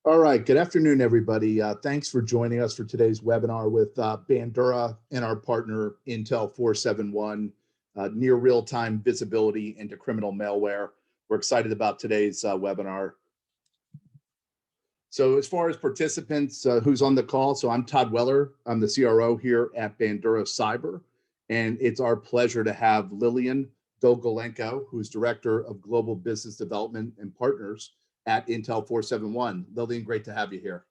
All right, good afternoon, everybody. Thanks for joining us for today's webinar with Bandura and our partner Intel 471, near real-time visibility into criminal malware. We're excited about today's webinar. So as far as participants, who's on the call, so I'm Todd Weller. I'm the CRO here at Bandura Cyber, and it's our pleasure to have Lillian Dolgolenko, who's Director of Global Business Development and Partners at Intel 471. Lillian, great to have you here.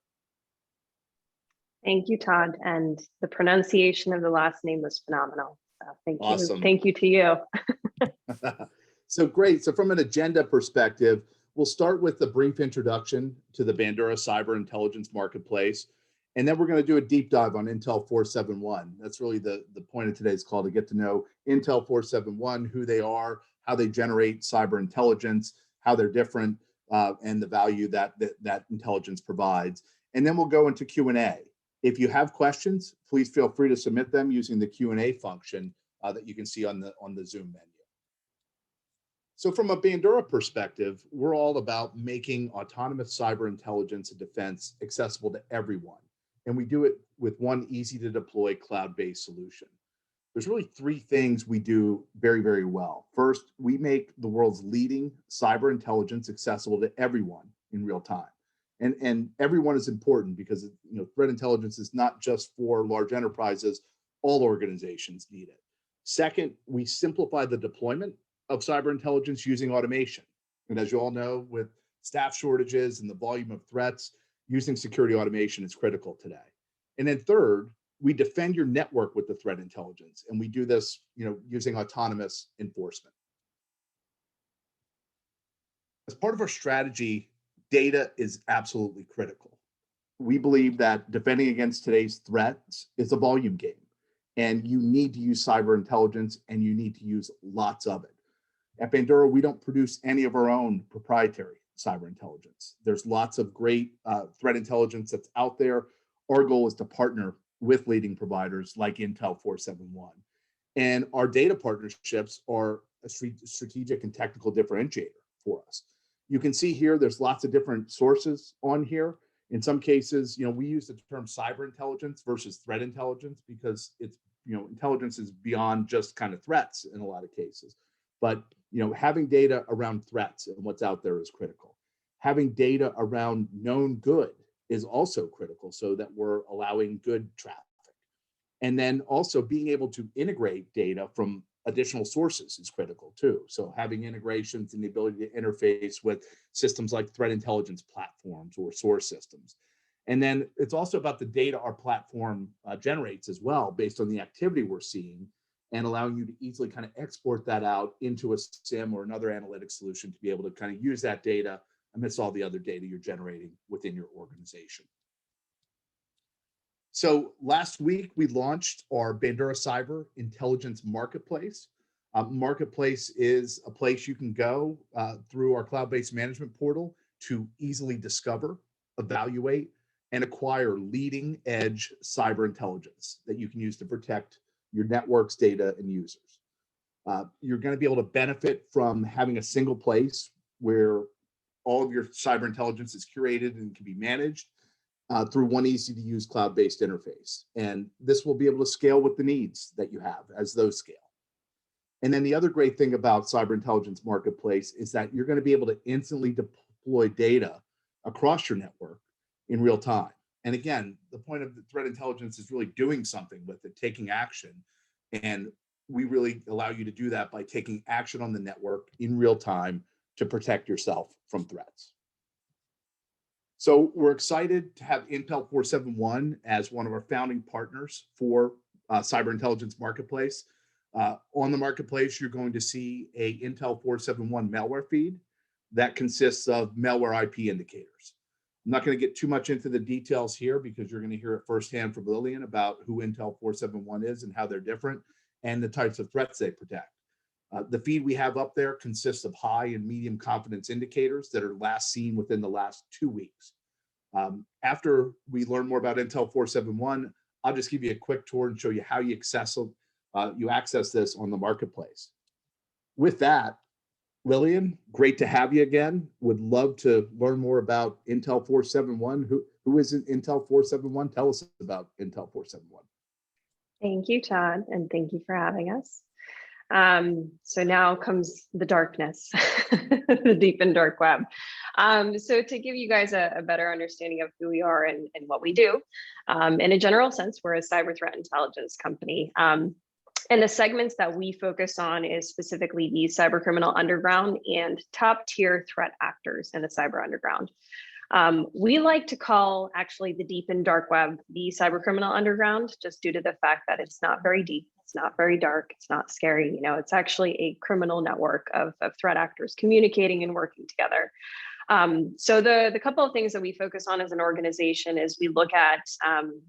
Thank you, Todd. And the pronunciation of the last name was phenomenal. So thank you. Awesome. Thank you to you. So great. So from an agenda perspective, we'll start with the brief introduction to the Bandura Cyber Intelligence Marketplace. And then we're going to do a deep dive on Intel 471. That's really the point of today's call, to get to know Intel 471, who they are, how they generate cyber intelligence, how they're different, and the value that intelligence provides. And then we'll go into Q&A. If you have questions, please feel free to submit them using the Q&A function that you can see on the Zoom menu. So from a Bandura perspective, we're all about making autonomous cyber intelligence and defense accessible to everyone. And we do it with one easy to deploy cloud-based solution. There's really three things we do very, very well. First, we make the world's leading cyber intelligence accessible to everyone in real time. And everyone is important because threat intelligence is not just for large enterprises, all organizations need it. Second, we simplify the deployment of cyber intelligence using automation. And as you all know, with staff shortages and the volume of threats, using security automation is critical today. And then third, we defend your network with the threat intelligence, and we do this, using autonomous enforcement. As part of our strategy, data is absolutely critical. We believe that defending against today's threats is a volume game, and you need to use cyber intelligence, and you need to use lots of it. At Bandura, we don't produce any of our own proprietary cyber intelligence. There's lots of great threat intelligence that's out there. Our goal is to partner with leading providers like Intel 471. And our data partnerships are a strategic and technical differentiator for us. You can see here, there's lots of different sources on here. In some cases, we use the term cyber intelligence versus threat intelligence because it's, intelligence is beyond just kind of threats in a lot of cases. But, having data around threats and what's out there is critical. Having data around known good is also critical so that we're allowing good traffic. And then also being able to integrate data from additional sources is critical too. So having integrations and the ability to interface with systems like threat intelligence platforms or source systems. And then it's also about the data our platform generates as well, based on the activity we're seeing, and allowing you to easily kind of export that out into a SIM or another analytic solution to be able to kind of use that data amidst all the other data you're generating within your organization. So last week, we launched our Bandura Cyber Intelligence Marketplace. Marketplace is a place you can go through our cloud-based management portal to easily discover, evaluate, and acquire leading edge cyber intelligence that you can use to protect your networks, data, and users. You're going to be able to benefit from having a single place where all of your cyber intelligence is curated and can be managed through one easy to use cloud-based interface. And this will be able to scale with the needs that you have as those scale. And then the other great thing about Cyber Intelligence Marketplace is that you're going to be able to instantly deploy data across your network in real time. And again, the point of the threat intelligence is really doing something with it, taking action. And we really allow you to do that by taking action on the network in real time to protect yourself from threats. So we're excited to have Intel 471 as one of our founding partners for Cyber Intelligence Marketplace. On the marketplace, you're going to see a Intel 471 malware feed that consists of malware IP indicators. I'm not going to get too much into the details here because you're going to hear it firsthand from Lillian about who Intel 471 is and how they're different and the types of threats they protect. The feed we have up there consists of high and medium confidence indicators that are last seen within the last 2 weeks. After we learn more about Intel 471, I'll just give you a quick tour and show you how you access this on the marketplace. With that, Lillian, great to have you again. Would love to learn more about Intel 471. Who is Intel 471? Tell us about Intel 471. Thank you, Todd, and thank you for having us. So now comes the darkness, the deep and dark web. So to give you guys a better understanding of who we are and what we do, in a general sense, we're a cyber threat intelligence company. And the segments that we focus on is specifically the cyber criminal underground and top tier threat actors in the cyber underground. We like to call actually the deep and dark web the cyber criminal underground, just due to the fact that it's not very deep, it's not very dark, it's not scary. It's actually a criminal network of threat actors communicating and working together. So the couple of things that we focus on as an organization is we look at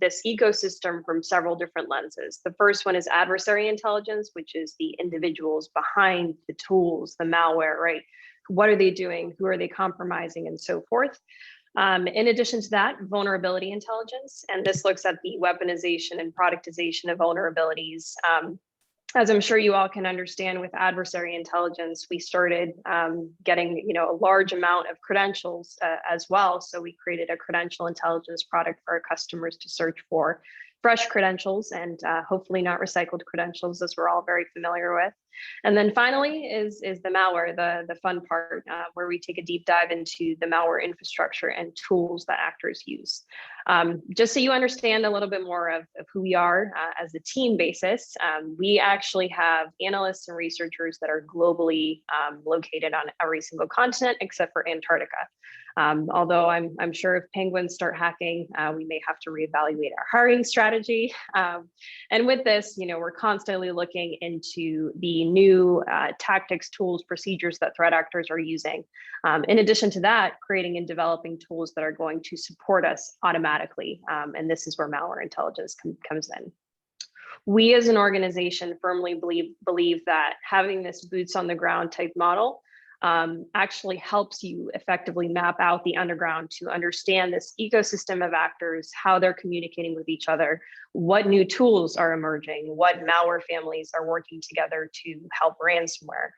this ecosystem from several different lenses. The first one is adversary intelligence, which is the individuals behind the tools, the malware, right? What are they doing? Who are they compromising, and so forth. In addition to that, vulnerability intelligence, and this looks at the weaponization and productization of vulnerabilities. As I'm sure you all can understand, with adversary intelligence, we started getting a large amount of credentials as well. So we created a credential intelligence product for our customers to search for fresh credentials and hopefully not recycled credentials, as we're all very familiar with. And then finally is the malware, the fun part, where we take a deep dive into the malware infrastructure and tools that actors use. Just so you understand a little bit more of who we are as a team basis, we actually have analysts and researchers that are globally located on every single continent except for Antarctica. Although I'm sure if penguins start hacking, we may have to reevaluate our hiring strategy. And with this, we're constantly looking into the new tactics, tools, procedures that threat actors are using. In addition to that, creating and developing tools that are going to support us automatically. And this is where malware intelligence comes in. We as an organization firmly believe that having this boots on the ground type model actually helps you effectively map out the underground to understand this ecosystem of actors, how they're communicating with each other, what new tools are emerging, what malware families are working together to help ransomware,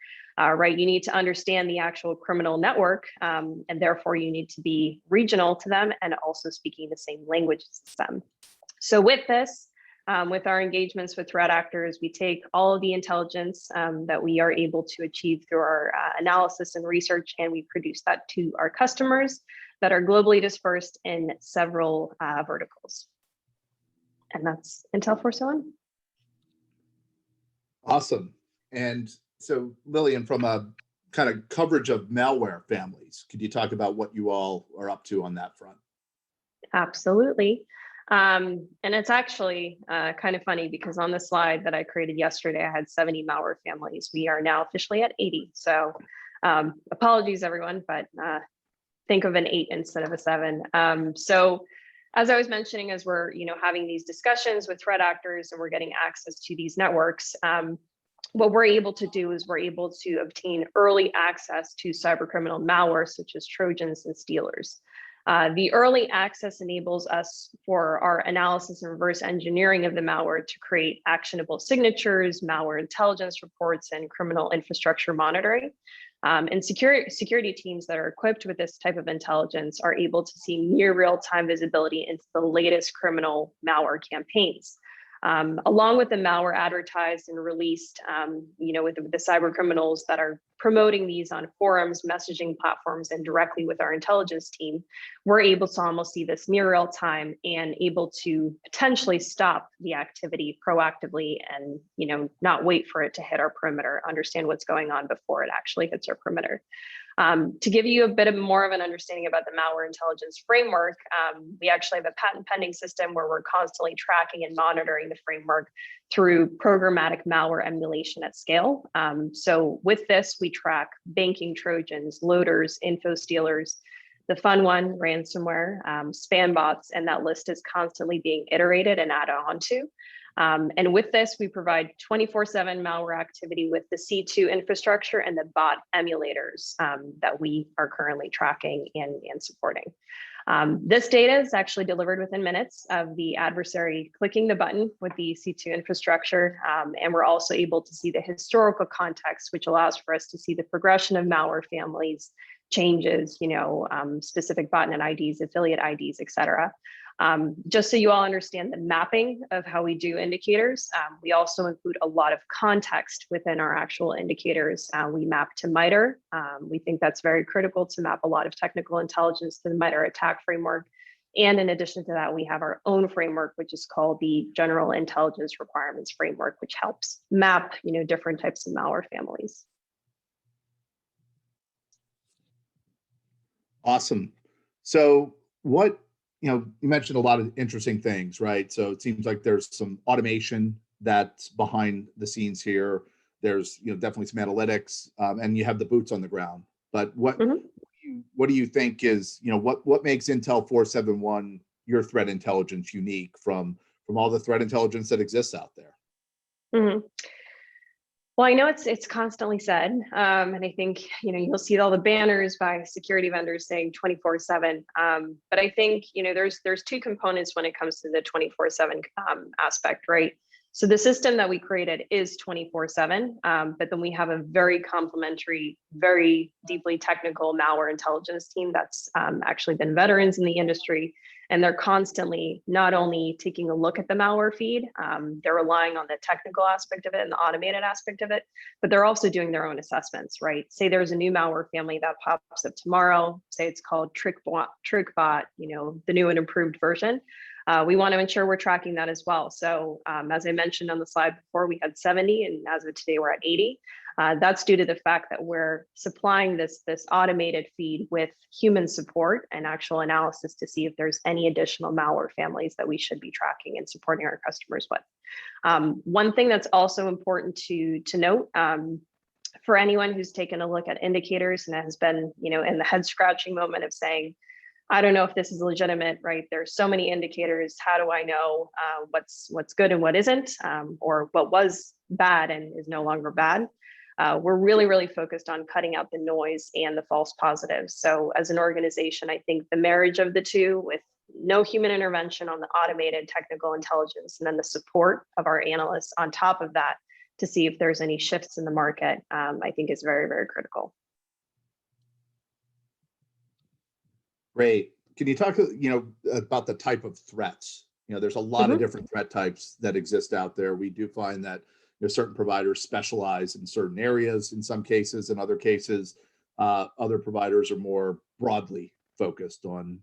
right? You need to understand the actual criminal network, and therefore you need to be regional to them and also speaking the same language as them. So with this, with our engagements with threat actors, we take all of the intelligence that we are able to achieve through our analysis and research, and we produce that to our customers that are globally dispersed in several verticals. And that's Intel 471. Awesome. And so Lillian, from a kind of coverage of malware families, could you talk about what you all are up to on that front? Absolutely. And it's actually kind of funny because on the slide that I created yesterday, I had 70 malware families. We are now officially at 80. So apologies, everyone, but think of an 8 instead of a 7. So as I was mentioning, as we're having these discussions with threat actors and we're getting access to these networks, what we're able to do is we're able to obtain early access to cybercriminal malware, such as Trojans and Stealers. The early access enables us for our analysis and reverse engineering of the malware to create actionable signatures, malware intelligence reports, and criminal infrastructure monitoring. And security teams that are equipped with this type of intelligence are able to see near real-time visibility into the latest criminal malware campaigns. Along with the malware advertised and released, with the cyber criminals that are promoting these on forums, messaging platforms, and directly with our intelligence team, we're able to almost see this near real time and able to potentially stop the activity proactively and, not wait for it to hit our perimeter, understand what's going on before it actually hits our perimeter. To give you a bit of more of an understanding about the malware intelligence framework, we actually have a patent pending system where we're constantly tracking and monitoring the framework through programmatic malware emulation at scale. So with this, we track banking Trojans, loaders, info stealers, the fun one, ransomware, spam bots, and that list is constantly being iterated and added onto. And with this, we provide 24/7 malware activity with the C2 infrastructure and the bot emulators that we are currently tracking and supporting. This data is actually delivered within minutes of the adversary clicking the button with the C2 infrastructure. And we're also able to see the historical context, which allows for us to see the progression of malware families, changes, specific botnet IDs, affiliate IDs, et cetera. Just so you all understand the mapping of how we do indicators, we also include a lot of context within our actual indicators. We map to MITRE. We think that's very critical to map a lot of technical intelligence to the MITRE attack framework. And in addition to that, we have our own framework, which is called the General Intelligence Requirements Framework, which helps map different types of malware families. Awesome. So you mentioned a lot of interesting things, right? So it seems like there's some automation that's behind the scenes here. There's, definitely some analytics, and you have the boots on the ground. But what do you think is, what makes Intel 471 your threat intelligence unique from all the threat intelligence that exists out there? Well, I know it's constantly said, and I think you'll see all the banners by security vendors saying 24/7. But I think there's two components when it comes to the 24/7 aspect, right? So the system that we created is 24/7, but then we have a very complementary, very deeply technical malware intelligence team that's actually been veterans in the industry. And they're constantly not only taking a look at the malware feed, they're relying on the technical aspect of it and the automated aspect of it, but they're also doing their own assessments, right? Say there's a new malware family that pops up tomorrow, say it's called TrickBot, the new and improved version. We want to ensure we're tracking that as well. So as I mentioned on the slide before, we had 70, and as of today, we're at 80. That's due to the fact that we're supplying this automated feed with human support and actual analysis to see if there's any additional malware families that we should be tracking and supporting our customers with. One thing that's also important to note, for anyone who's taken a look at indicators and has been, in the head scratching moment of saying, I don't know if this is legitimate, right? There's so many indicators. How do I know what's good and what isn't, or what was bad and is no longer bad? We're really, really focused on cutting out the noise and the false positives. So as an organization, I think the marriage of the two with no human intervention on the automated technical intelligence and then the support of our analysts on top of that to see if there's any shifts in the market, I think is very, very critical. Great. Can you talk, about the type of threats? There's a lot of different threat types that exist out there. We do find that certain providers specialize in certain areas in some cases. In other cases, other providers are more broadly focused on,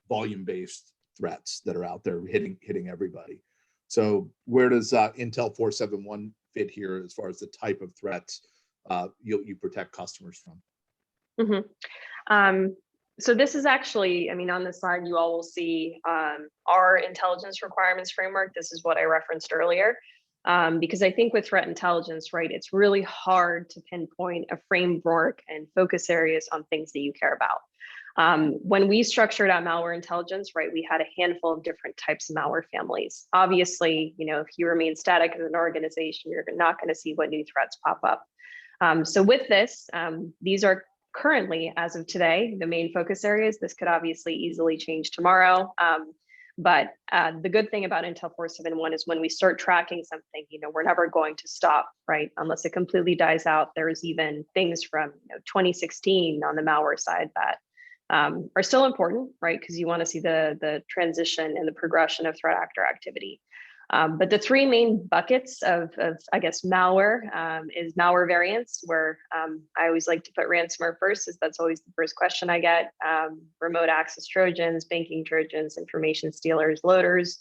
volume-based threats that are out there hitting everybody. So where does Intel 471 fit here as far as the type of threats you protect customers from? So this is actually, on this slide, you all will see our intelligence requirements framework. This is what I referenced earlier, because I think with threat intelligence, right, it's really hard to pinpoint a framework and focus areas on things that you care about. When we structured out malware intelligence, right, we had a handful of different types of malware families. Obviously, if you remain static as an organization, you're not going to see what new threats pop up. So with this, these are currently, as of today, the main focus areas. This could obviously easily change tomorrow. But the good thing about Intel 471 is when we start tracking something, we're never going to stop, right? Unless it completely dies out. There's even things from 2016 on the malware side that are still important, right? Because you want to see the transition and the progression of threat actor activity. But the three main buckets of I guess, malware is malware variants, where I always like to put ransomware first, as that's always the first question I get. Remote access Trojans, banking Trojans, information stealers, loaders,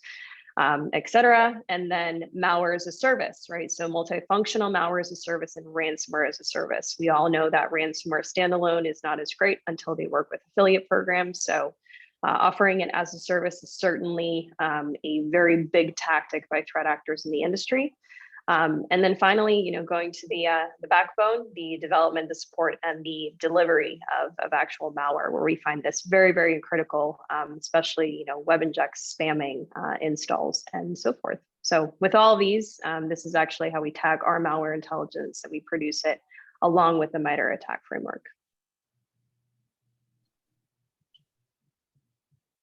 et cetera. And then malware as a service, right? So multifunctional malware as a service and ransomware as a service. We all know that ransomware standalone is not as great until they work with affiliate programs. So offering it as a service is certainly a very big tactic by threat actors in the industry. And then finally, going to the backbone, the development, the support, and the delivery of actual malware, where we find this very, very critical, especially web injects, spamming, installs, and so forth. So with all these, this is actually how we tag our malware intelligence, and we produce it along with the MITRE attack framework.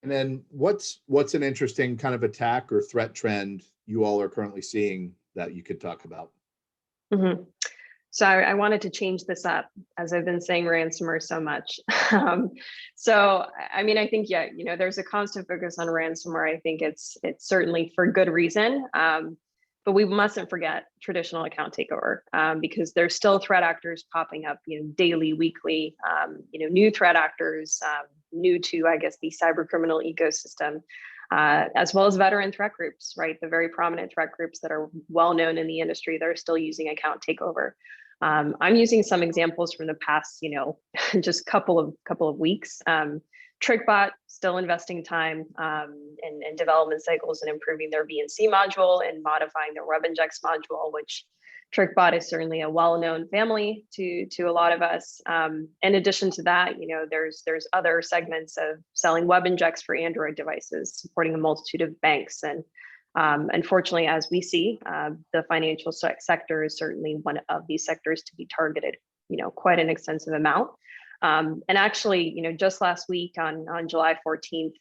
And then what's an interesting kind of attack or threat trend you all are currently seeing that you could talk about? Mm-hmm. So I wanted to change this up, as I've been saying ransomware so much. So, I mean, I think, yeah, you know, there's a constant focus on ransomware. I think it's certainly for good reason. But we mustn't forget traditional account takeover, because there's still threat actors popping up, you know, daily, weekly, you know, new threat actors, new to, I guess, the cyber criminal ecosystem. As well as veteran threat groups, right? The very prominent threat groups that are well known in the industry that are still using account takeover. I'm using some examples from the past, you know, just couple of weeks. TrickBot still investing time in development cycles and improving their VNC module and modifying their WebInjex module, which TrickBot is certainly a well-known family to a lot of us. In addition to that, you know, there's other segments of selling WebInjex for Android devices, supporting a multitude of banks. And unfortunately, as we see, the financial sector is certainly one of these sectors to be targeted, you know, quite an extensive amount. And actually, you know, just last week on July 14th,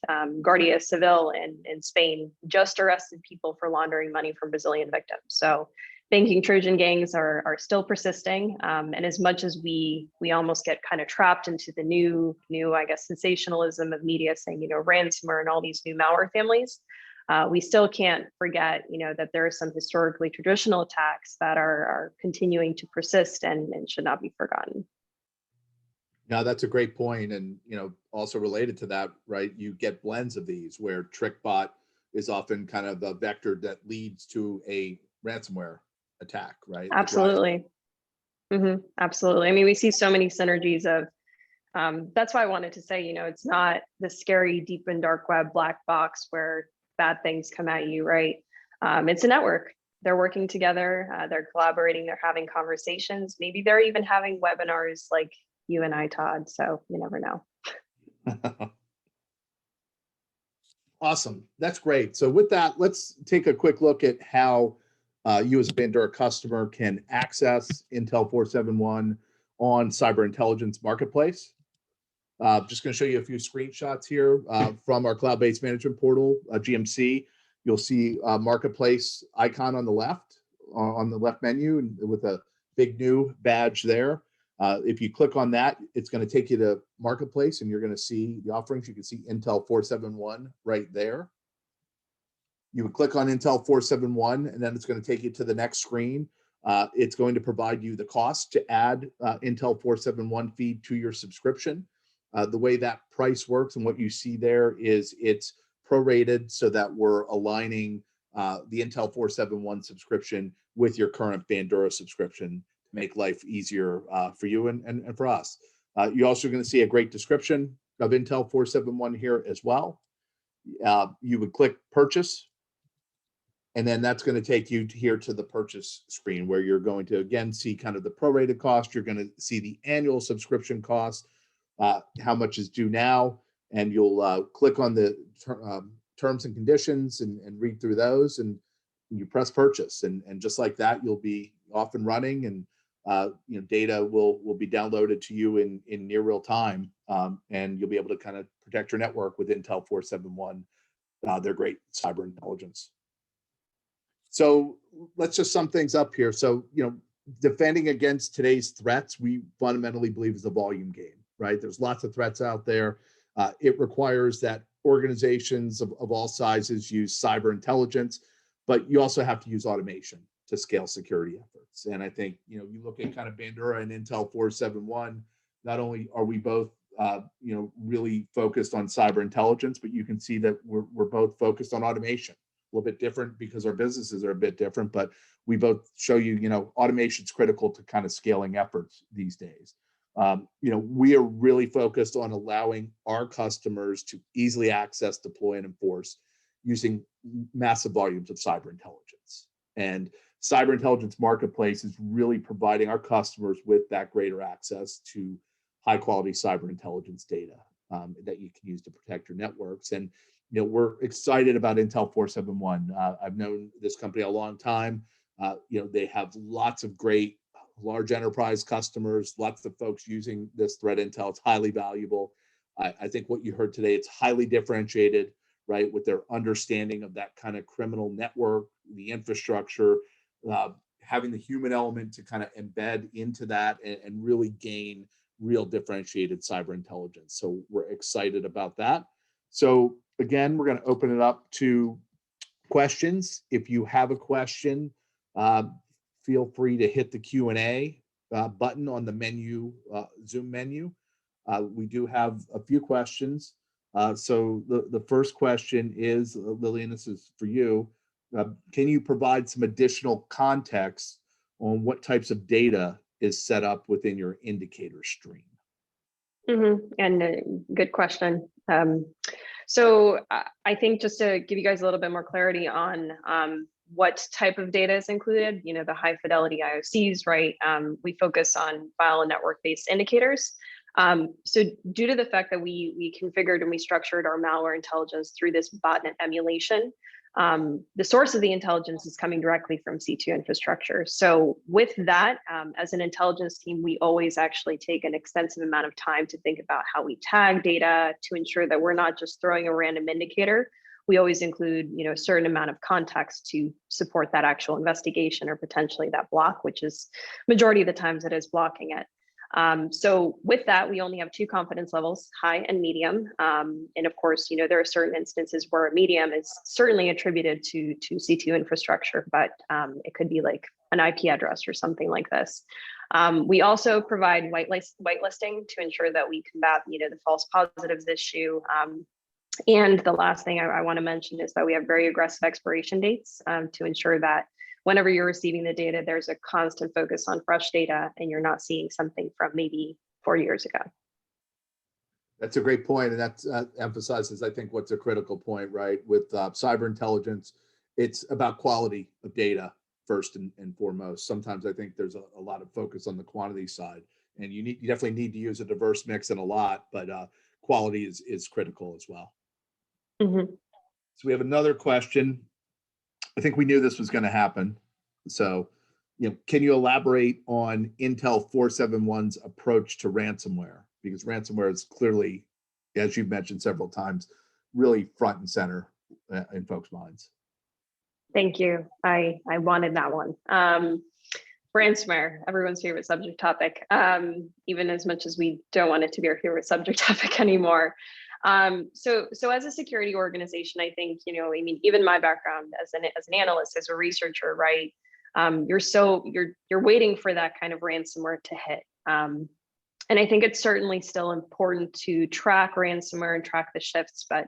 Guardia Civil in Spain just arrested people for laundering money from Brazilian victims. So banking Trojan gangs are still persisting. And as much as we almost get kind of trapped into the new, I guess, sensationalism of media saying, you know, ransomware and all these new malware families, we still can't forget, you know, that there are some historically traditional attacks that are continuing to persist and should not be forgotten. Now, that's a great point. And, you know, also related to that, right, you get blends of these where TrickBot is often kind of a vector that leads to a ransomware attack, right? Absolutely. Mm-hmm. Absolutely. I mean, we see so many synergies of, that's why I wanted to say, you know, it's not the scary deep and dark web black box where bad things come at you, right? It's a network. They're working together, they're collaborating, they're having conversations. Maybe they're even having webinars like you and I, Todd. So you never know. Awesome. That's great. So with that, let's take a quick look at how you as a Bandura customer can access Intel 471 on Cyber Intelligence Marketplace. Just going to show you a few screenshots here from our cloud-based management portal, GMC. You'll see a marketplace icon on the left menu with a big new badge there. If you click on that, it's going to take you to marketplace and you're going to see the offerings. You can see Intel 471 right there. You would click on Intel 471 and then it's going to take you to the next screen. It's going to provide you the cost to add Intel 471 feed to your subscription. The way that price works and what you see there is it's prorated so that we're aligning the Intel 471 subscription with your current Bandura subscription to make life easier for you and for us. You're also going to see a great description of Intel 471 here as well. You would click purchase, and then that's going to take you here to the purchase screen where you're going to again see kind of the prorated cost. You're going to see the annual subscription cost, how much is due now, and you'll click on the terms and conditions and read through those, and you press purchase, and just like that, you'll be off and running, and you know, data will be downloaded to you in near real time, and you'll be able to kind of protect your network with Intel 471. They're great cyber intelligence. So let's just sum things up here. So, you know, defending against today's threats, we fundamentally believe is a volume game, right? There's lots of threats out there. It requires that organizations of all sizes use cyber intelligence, but you also have to use automation to scale security efforts. And I think, you know, you look at kind of Bandura and Intel 471, not only are we both, you know, really focused on cyber intelligence, but you can see that we're both focused on automation. A little bit different because our businesses are a bit different, but we both show you, you know, automation is critical to kind of scaling efforts these days. You know, we are really focused on allowing our customers to easily access, deploy, and enforce using massive volumes of cyber intelligence. And Cyber Intelligence Marketplace is really providing our customers with that greater access to high quality cyber intelligence data. that you can use to protect your networks. And we're excited about Intel 471. I've known this company a long time. They have lots of great large enterprise customers, lots of folks using this threat intel. It's highly valuable. I think what you heard today, it's highly differentiated, right, with their understanding of that kind of criminal network, the infrastructure, having the human element to kind of embed into that and really gain real differentiated cyber intelligence. So we're excited about that. So again, we're going to open it up to questions. If you have a question, feel free to hit the Q&A button on the menu, Zoom menu. We do have a few questions. So the first question is, Lillian, this is for you. Can you provide some additional context on what types of data is set up within your indicator stream? And good question. So I think just to give you guys a little bit more clarity on what type of data is included, the high fidelity IOCs, right? We focus on file and network-based indicators. So due to the fact that we configured and we structured our malware intelligence through this botnet emulation, the source of the intelligence is coming directly from C2 infrastructure. So with that, as an intelligence team, we always actually take an extensive amount of time to think about how we tag data to ensure that we're not just throwing a random indicator. We always include, a certain amount of context to support that actual investigation or potentially that block, which is majority of the times it is blocking it. So with that, we only have two confidence levels, high and medium. And of course, there are certain instances where medium is certainly attributed to C2 infrastructure, but it could be like an IP address or something like this. We also provide whitelisting to ensure that we combat, the false positives issue. And the last thing I want to mention is that we have very aggressive expiration dates to ensure that whenever you're receiving the data, there's a constant focus on fresh data and you're not seeing something from maybe 4 years ago. That's a great point. And that emphasizes, I think, what's a critical point, right? With cyber intelligence, it's about quality of data first and foremost. Sometimes I think there's a lot of focus on the quantity side, and you definitely need to use a diverse mix and a lot, but quality is critical as well. Mm-hmm. So we have another question. I think we knew this was going to happen. So, can you elaborate on Intel 471's approach to ransomware? Because ransomware is clearly, as you've mentioned several times, really front and center in folks' minds. Thank you. I wanted that one. Ransomware, everyone's favorite subject topic, even as much as we don't want it to be our favorite subject topic anymore. So as a security organization, I think, even my background as an analyst, as a researcher, right? You're waiting for that kind of ransomware to hit. And I think it's certainly still important to track ransomware and track the shifts, but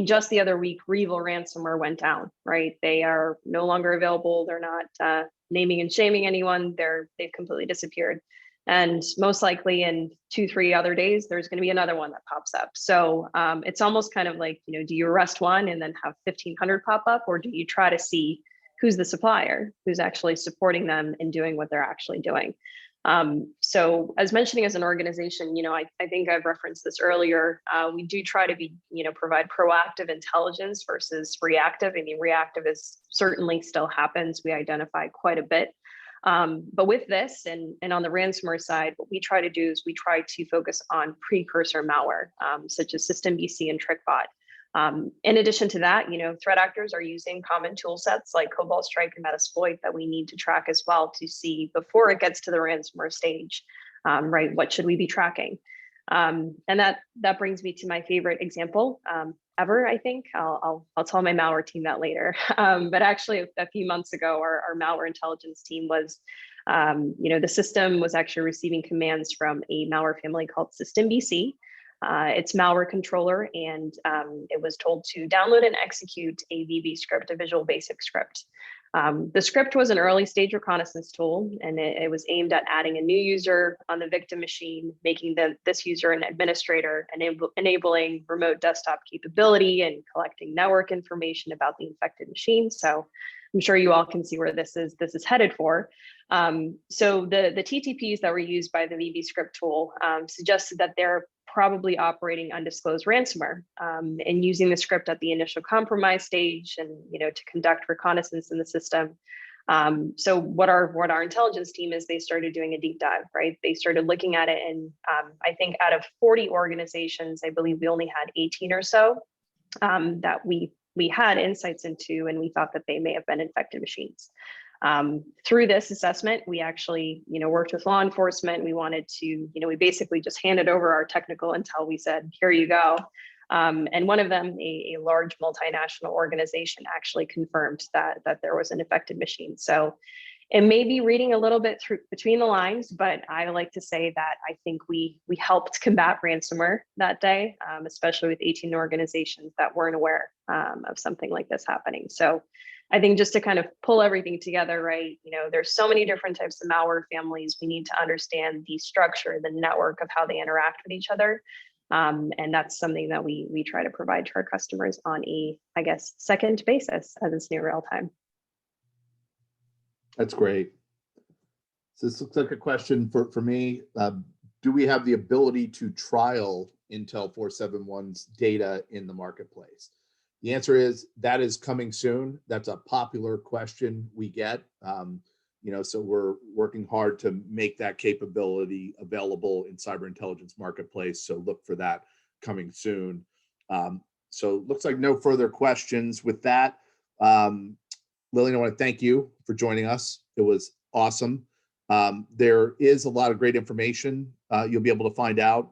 just the other week, Revel ransomware went down, right? They are no longer available. They're not naming and shaming anyone. They've completely disappeared. And most likely in 2-3 other days, there's going to be another one that pops up. So it's almost kind of like, do you arrest one and then have 1,500 pop up, or do you try to see who's the supplier, who's actually supporting them and doing what they're actually doing? So as mentioning as an organization, I think I've referenced this earlier. We do try to provide proactive intelligence versus reactive. Reactive is certainly still happens. We identify quite a bit. But with this and on the ransomware side, what we try to do is we try to focus on precursor malware, such as SystemBC and TrickBot. In addition to that, threat actors are using common tool sets like Cobalt Strike and Metasploit that we need to track as well to see before it gets to the ransomware stage, right? What should we be tracking? And that brings me to my favorite example ever, I think. I'll tell my malware team that later. But actually, a few months ago, our malware intelligence team was, the system was actually receiving commands from a malware family called SystemBC. It's malware controller, and it was told to download and execute a VB script, a Visual Basic script. The script was an early stage reconnaissance tool, and it was aimed at adding a new user on the victim machine, making this user an administrator, enabling remote desktop capability and collecting network information about the infected machine. So I'm sure you all can see where this is headed for. So the TTPs that were used by the VB script tool suggested that they're probably operating undisclosed ransomware, and using the script at the initial compromise stage, and to conduct reconnaissance in the system. So what our intelligence team is, they started doing a deep dive, right? They started looking at it, and I think out of 40 organizations, I believe we only had 18 or so that we had insights into, and we thought that they may have been infected machines. Through this assessment, we actually, worked with law enforcement. We wanted to, we basically just handed over our technical intel. We said, here you go. And one of them, a large multinational organization, actually confirmed that there was an affected machine. So it may be reading a little bit through between the lines, but I like to say that I think we helped combat ransomware that day, especially with 18 organizations that weren't aware of something like this happening. So I think just to kind of pull everything together, right? There's so many different types of malware families. We need to understand the structure, the network of how they interact with each other. And that's something that we try to provide to our customers on a, I guess, second basis as it's near real time. That's great. So this looks like a question for me. Do we have the ability to trial Intel 471's data in the marketplace? The answer is that is coming soon. That's a popular question we get. So we're working hard to make that capability available in cyber intelligence marketplace. So look for that coming soon. So looks like no further questions. With that, Lillian, I want to thank you for joining us. It was awesome. There is a lot of great information you'll be able to find out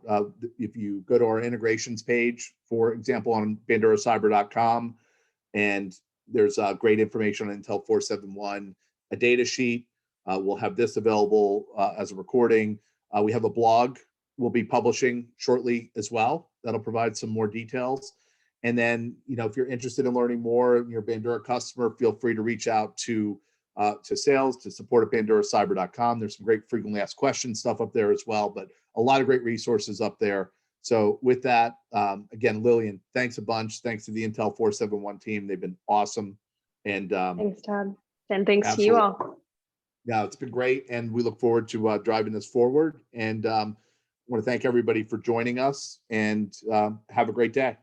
if you go to our integrations page, for example, on banduracyber.com, and there's great information on Intel 471, a data sheet. We'll have this available as a recording. We have a blog we'll be publishing shortly as well. That'll provide some more details. And then, if you're interested in learning more, and you're a Bandura customer, feel free to reach out to sales, to support at banduracyber.com. There's some great frequently asked questions stuff up there as well, but a lot of great resources up there. So with that, again, Lillian, thanks a bunch. Thanks to the Intel 471 team. They've been awesome. And thanks, Todd. And thanks to you all. Yeah, it's been great. And we look forward to driving this forward. And I want to thank everybody for joining us, and have a great day.